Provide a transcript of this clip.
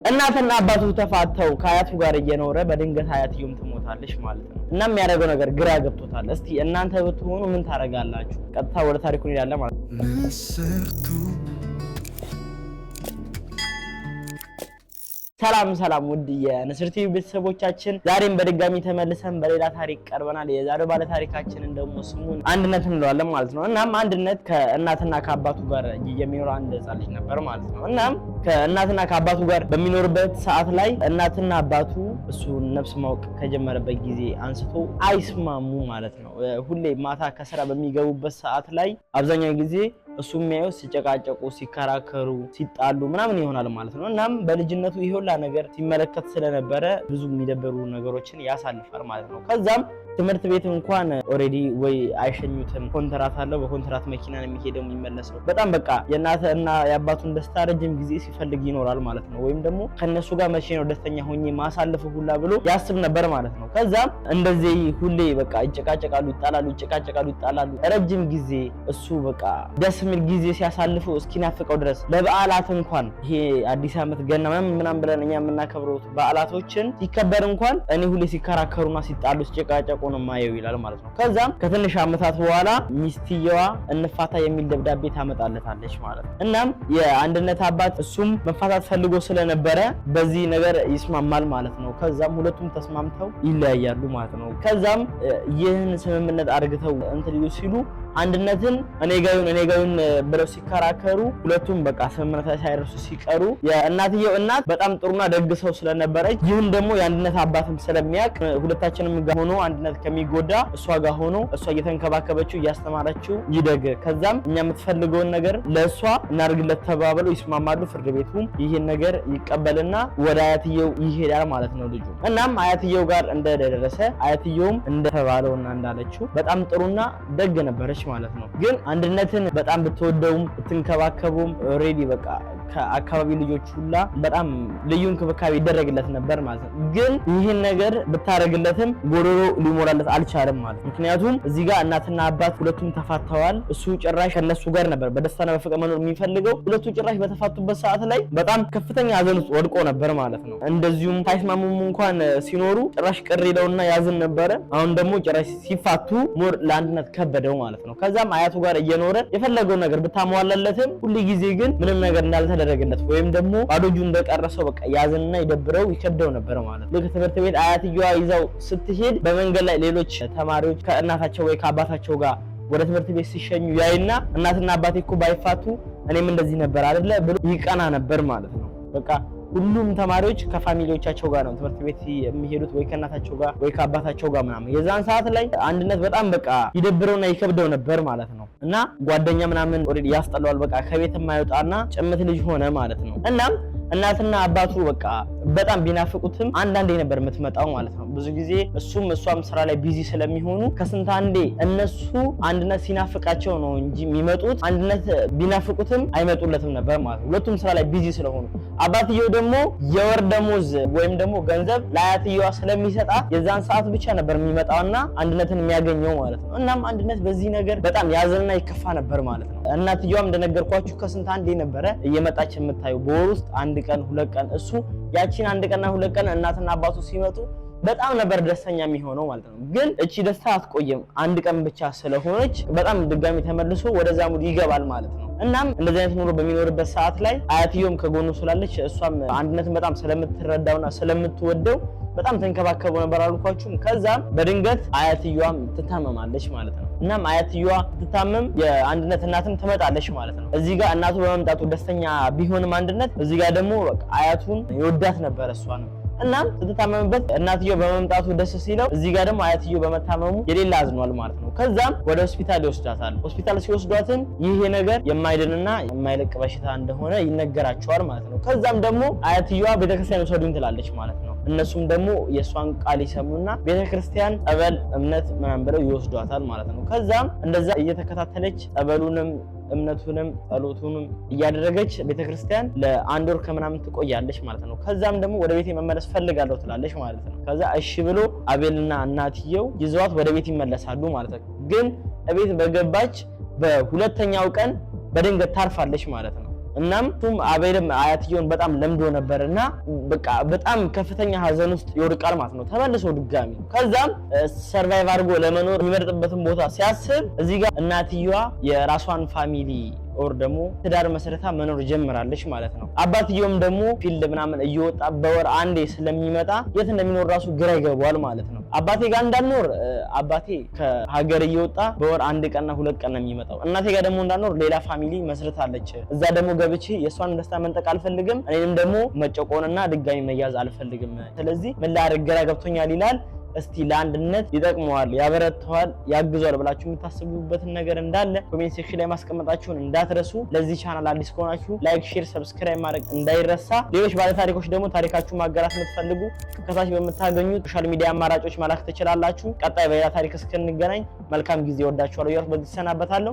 እናትና አባቱ ተፋተው ከአያቱ ጋር እየኖረ በድንገት አያትየውም ትሞታለች ማለት ነው። እና የሚያደርገው ነገር ግራ ገብቶታል። እስቲ እናንተ ብትሆኑ ምን ታረጋላችሁ? ቀጥታ ወደ ታሪኩ እንሄዳለን ማለት ነው። ሰላም ውድ የንስር ቲቪ ቤተሰቦቻችን፣ ዛሬም በድጋሚ ተመልሰን በሌላ ታሪክ ቀርበናል። የዛሬው ባለ ታሪካችንን ደግሞ ስሙን አንድነት እንለዋለን ማለት ነው። እናም አንድነት ከእናትና ከአባቱ ጋር የሚኖር አንድ ሕፃን ልጅ ነበር ማለት ነው። እናም ከእናትና ከአባቱ ጋር በሚኖርበት ሰዓት ላይ እናትና አባቱ እሱ ነፍስ ማወቅ ከጀመረበት ጊዜ አንስቶ አይስማሙ ማለት ነው። ሁሌ ማታ ከስራ በሚገቡበት ሰዓት ላይ አብዛኛው ጊዜ እሱ የሚያየው ሲጨቃጨቁ፣ ሲከራከሩ፣ ሲጣሉ ምናምን ይሆናል ማለት ነው። እናም በልጅነቱ ይሄ ሁላ ነገር ሲመለከት ስለነበረ ብዙ የሚደበሩ ነገሮችን ያሳልፋል ማለት ነው። ከዛም ትምህርት ቤት እንኳን ኦሬዲ ወይ አይሸኙትም፣ ኮንትራት አለው፣ በኮንትራት መኪና ነው የሚሄደው የሚመለሰው። በጣም በቃ የእናትና የአባቱን ደስታ ረጅም ጊዜ ሲፈልግ ይኖራል ማለት ነው። ወይም ደግሞ ከነሱ ጋር መቼ ነው ደስተኛ ሆኜ ማሳለፍ ሁላ ብሎ ያስብ ነበር ማለት ነው። ከዛም እንደዚህ ሁሌ በቃ ይጨቃጨቃሉ፣ ይጣላሉ ረጅም ጊዜ እሱ በቃ ደስ የሚል ጊዜ ሲያሳልፉ እስኪናፍቀው ድረስ ለበዓላት እንኳን ይሄ አዲስ ዓመት ገና ምናምን ብለን እኛ የምናከብረው በዓላቶችን ሲከበር እንኳን እኔ ሁሌ ሲከራከሩና ሲጣሉ ሲጨቃጨቁ ነው ማየው ይላል ማለት ነው። ከዛም ከትንሽ ዓመታት በኋላ ሚስትየዋ እንፋታ የሚል ደብዳቤ ታመጣለታለች ማለት ነው። እናም የአንድነት አባት እሱም መፋታት ፈልጎ ስለነበረ በዚህ ነገር ይስማማል ማለት ነው። ከዛም ሁለቱም ተስማምተው ይለያያሉ ማለት ነው። ከዛም ይህን ስምምነት አድርገው እንትን ሲሉ አንድነትን እኔ ጋዩን ብለው ሲከራከሩ ሁለቱም በቃ ስምምነት ሳይደርሱ ሲቀሩ የእናትየው እናት በጣም ጥሩና ደግ ሰው ስለነበረች ይሁን ደግሞ የአንድነት አባትም ስለሚያውቅ ሁለታችንም ጋር ሆኖ አንድነት ከሚጎዳ እሷ ጋር ሆኖ እሷ እየተንከባከበችው እያስተማረችው ይደግ፣ ከዛም እኛ የምትፈልገውን ነገር ለእሷ እናድርግለት ተባብለው ይስማማሉ። ፍርድ ቤቱም ይህን ነገር ይቀበልና ወደ አያትየው ይሄዳል ማለት ነው ልጁ። እናም አያትየው ጋር እንደደረሰ አያትየውም እንደተባለውና እንዳለችው በጣም ጥሩና ደግ ነበረች ማለት ነው። ግን አንድነትን በጣም ብትወደውም ብትንከባከቡም ኦሬዲ በቃ ከአካባቢ ልጆች ሁላ በጣም ልዩ እንክብካቤ ይደረግለት ነበር ማለት ነው። ግን ይህን ነገር ብታረግለትም ጎሮሮ ሊሞላለት አልቻለም ማለት ነው። ምክንያቱም እዚህ ጋር እናትና አባት ሁለቱም ተፋተዋል። እሱ ጭራሽ ከነሱ ጋር ነበር በደስታና በፍቅር መኖር የሚፈልገው። ሁለቱ ጭራሽ በተፋቱበት ሰዓት ላይ በጣም ከፍተኛ ሐዘን ውስጥ ወድቆ ነበር ማለት ነው። እንደዚሁም ሳይስማሙም እንኳን ሲኖሩ ጭራሽ ቅር ይለውና ያዝን ነበረ። አሁን ደግሞ ጭራሽ ሲፋቱ ሞር ለአንድነት ከበደው ማለት ነው። ከዛም አያቱ ጋር እየኖረ የፈለገው ነገር ብታሟላለትም ሁሉ ጊዜ ግን ምንም ነገር እንዳልተደረገለት ወይም ደግሞ ባዶ እጁ እንደቀረሰው በቃ ያዝንና ይደብረው ይከብደው ነበር ማለት ነው። ትምህርት ቤት አያትየዋ ይዛው ስትሄድ በመንገድ ላይ ሌሎች ተማሪዎች ከእናታቸው ወይ ከአባታቸው ጋር ወደ ትምህርት ቤት ሲሸኙ ያይና እናትና አባቴ እኮ ባይፋቱ እኔም እንደዚህ ነበር አይደለ ብሎ ይቀና ነበር ማለት ነው። በቃ ሁሉም ተማሪዎች ከፋሚሊዎቻቸው ጋር ነው ትምህርት ቤት የሚሄዱት ወይ ከእናታቸው ጋር ወይ ከአባታቸው ጋር ምናምን። የዛን ሰዓት ላይ አንድነት በጣም በቃ ይደብረውና ይከብደው ነበር ማለት ነው። እና ጓደኛ ምናምን ኦሬዲ ያስጠላዋል። በቃ ከቤት የማይወጣና ጭምት ልጅ ሆነ ማለት ነው። እናም እናትና አባቱ በቃ በጣም ቢናፍቁትም አንዳንዴ ነበር የምትመጣው ማለት ነው። ብዙ ጊዜ እሷም ስራ ላይ ቢዚ ስለሚሆኑ ከስንት አንዴ እነሱ አንድነት ሲናፍቃቸው ነው እንጂ የሚመጡት አንድነት ቢናፍቁትም አይመጡለትም ነበር ማለት ነው። ሁለቱም ስራ ላይ ቢዚ ስለሆኑ አባትየው ደግሞ የወር ደሞዝ ወይም ደግሞ ገንዘብ ለአያትየዋ ስለሚሰጣት የዛን ሰዓት ብቻ ነበር የሚመጣውና አንድነትን የሚያገኘው ማለት ነው። እናም አንድነት በዚህ ነገር በጣም ያዘንና ይከፋ ነበር ማለት ነው። እናትየዋም እንደነገርኳችሁ ከስንት አንዴ ነበረ እየመጣች የምታዩ በወር ውስጥ አንድ ቀን ሁለት ቀን እሱ ያቺን አንድ ቀንና ሁለት ቀን እናትና አባቱ ሲመጡ በጣም ነበር ደስተኛ የሚሆነው ማለት ነው። ግን እቺ ደስታ አትቆይም፣ አንድ ቀን ብቻ ስለሆነች በጣም ድጋሚ ተመልሶ ወደዛ ሙድ ይገባል ማለት ነው። እናም እንደዚህ አይነት ኑሮ በሚኖርበት ሰዓት ላይ አያትየውም ከጎኑ ስላለች እሷም አንድነትን በጣም ስለምትረዳውና ስለምትወደው በጣም ተንከባከቡ ነበር አልኳችሁም። ከዛም በድንገት አያትየዋም ትታመማለች ማለት ነው። እናም አያትየዋ ትታመም የአንድነት እናትም ትመጣለች ማለት ነው። እዚህ ጋር እናቱ በመምጣቱ ደስተኛ ቢሆንም አንድነት እዚህ ጋር ደግሞ አያቱን ይወዳት ነበር እሷንም። እናም ስትታመምበት እናትየው በመምጣቱ ደስ ሲለው እዚህ ጋር ደግሞ አያትየው በመታመሙ የሌላ አዝኗል ማለት ነው። ከዛም ወደ ሆስፒታል ይወስዳታል። ሆስፒታል ሲወስዷትን ይሄ ነገር የማይድንና የማይለቅ በሽታ እንደሆነ ይነገራቸዋል ማለት ነው። ከዛም ደግሞ አያትየዋ ቤተክርስቲያን ወሰዱኝ ትላለች ማለት ነው። እነሱም ደግሞ የሷን ቃል ይሰሙና ቤተክርስቲያን ጸበል እምነት ምናምን ብለው ይወስዷታል ማለት ነው። ከዛም እንደዛ እየተከታተለች ጸበሉንም እምነቱንም ጸሎቱንም እያደረገች ቤተክርስቲያን ለአንድ ወር ከምናምን ትቆያለች ማለት ነው። ከዛም ደግሞ ወደ ቤት መመለስ ፈልጋለሁ ትላለች ማለት ነው። ከዛ እሺ ብሎ አቤልና እናትየው ይዘዋት ወደ ቤት ይመለሳሉ ማለት ነው። ግን ቤት በገባች በሁለተኛው ቀን በድንገት ታርፋለች ማለት ነው። እናም አቤልም አያትየውን በጣም ለምዶ ነበርና በቃ በጣም ከፍተኛ ሀዘን ውስጥ ይወድቃል ማለት ነው ተመልሶ ድጋሚ። ከዛም ሰርቫይቭ አድርጎ ለመኖር የሚመርጥበትን ቦታ ሲያስብ እዚህ ጋር እናትየዋ የራሷን ፋሚሊ ኦር ደግሞ ትዳር መስረታ መኖር ጀምራለች ማለት ነው። አባትየውም ደግሞ ፊልድ ምናምን እየወጣ በወር አንዴ ስለሚመጣ የት እንደሚኖር ራሱ ግራ ይገባዋል ማለት ነው። አባቴ ጋር እንዳልኖር አባቴ ከሀገር እየወጣ በወር አንድ ቀንና 2 ቀን ነው የሚመጣው። እናቴ ጋር ደግሞ እንዳልኖር ሌላ ፋሚሊ መስርታለች። እዛ ደግሞ ገብቼ የሷን ደስታ መንጠቅ አልፈልግም፣ እኔንም ደግሞ መጨቆንና ድጋሚ መያዝ አልፈልግም። ስለዚህ ምን ላድርግ ግራ ገብቶኛል ይላል። እስቲ ለአንድነት ይጠቅመዋል፣ ያበረታዋል፣ ያግዟል ብላችሁ የምታስቡበትን ነገር እንዳለ ኮሜንት ሴክሽን ላይ ማስቀመጣችሁን እንዳትረሱ። ለዚህ ቻናል አዲስ ከሆናችሁ ላይክ፣ ሼር፣ ሰብስክራይብ ማድረግ እንዳይረሳ። ሌሎች ባለ ታሪኮች ደግሞ ታሪካችሁን ማጋራት የምትፈልጉ ከታች በምታገኙት ሶሻል ሚዲያ አማራጮች መላክ ትችላላችሁ። ቀጣይ በሌላ ታሪክ እስክንገናኝ መልካም ጊዜ። ወዳችኋለሁ። በዚህ ሰናበታለሁ።